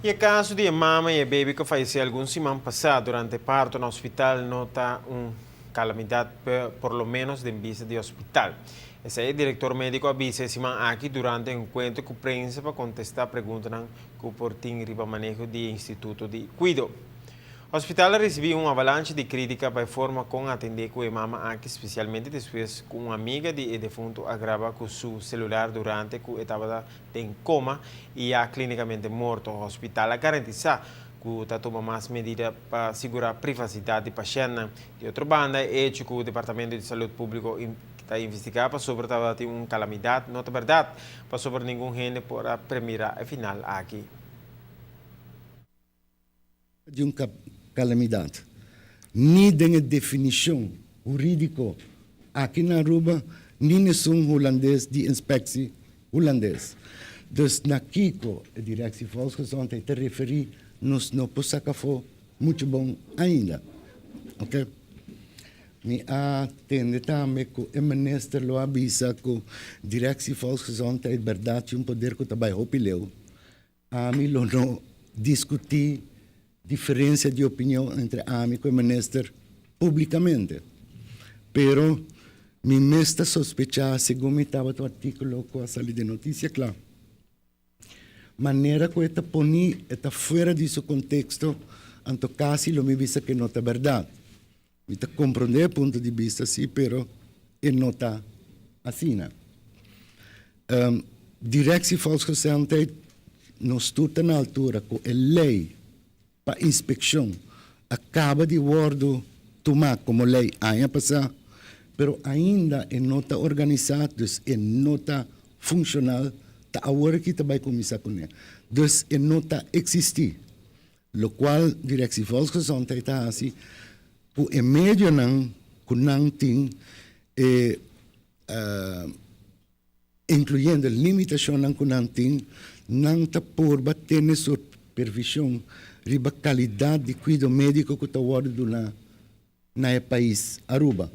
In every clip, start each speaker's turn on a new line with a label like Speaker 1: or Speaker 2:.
Speaker 1: E o caso de mama e bebê que faleceu alguns semanas passadas durante o parto no hospital nota calamidade por lo menos de vista de hospital. Esse é o diretor médico avisa semana aqui durante um encontro com a imprensa para contestar perguntas que o portinho riba manejo do Instituto de Cuido. O hospital recebeu uma avalanche de crítica para a forma como atender com a mama aqui, especialmente depois que uma amiga de defunto agrava com seu celular durante que estava em coma e clinicamente morto. O hospital garantiza que está tomando mais medidas para segurar a privacidade do paciente. De outra banda, é que o Departamento de Saúde Pública está investigando sobre uma calamidade, não é verdade, para sobre nenhum gente por a primeira e final aqui.
Speaker 2: De calamidade. Nem tem definição jurídica aqui na Aruba, nem nessun holandês de inspecção holandês. Então, na Kiko, a direção de volksgezondheid te referi, nos não possamos muito bom ainda. Ok? Me atende também que o ministro lo avisa que a direção de volksgezondheid é verdade um poder que também opileu. A mim não discutir diferença de opinião entre AMI e o ministro publicamente. Pero, me mesta sospechar, segundo estava o artículo com a saída de notícia, claro. Maneira que está poni está fora de seu contexto, anto casi lo me visa que não é verdade. Me está compreender o ponto de vista, sim, pero não está assim. Direção de volksgezondheid não está na altura com a lei para inspeção acaba de ser tomada como lei ano passado, mas ainda não está organizado, não está funcional, está agora que vai começar com ele. Então, não está existir, o qual a direção de volksgezondheid está assim, por meio não, que não tem, incluindo limitação que não tem, não está por bater na supervisão riba qualidade de cuidado médico que está guardado na país Aruba.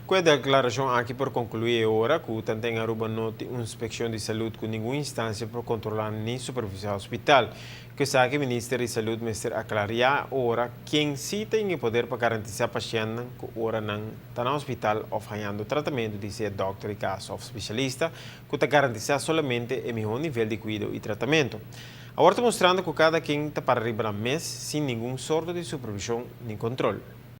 Speaker 1: Com a declaração aqui por concluir agora que o Tanteng Aruba não tem uma inspeção de saúde com nenhuma instância para controlar nem supervisar o hospital. Que sabe que o Ministro de Saúde Mr. aclarar agora quem sim tem o poder para garantir a paciente que agora não está no hospital oferecendo tratamento de ser doctor e caso of especialista que está garantir somente o melhor nível de cuidado e tratamento. Agora está mostrando que cada quem está para arribar a mês sem nenhum sorte de supervisão nem controle.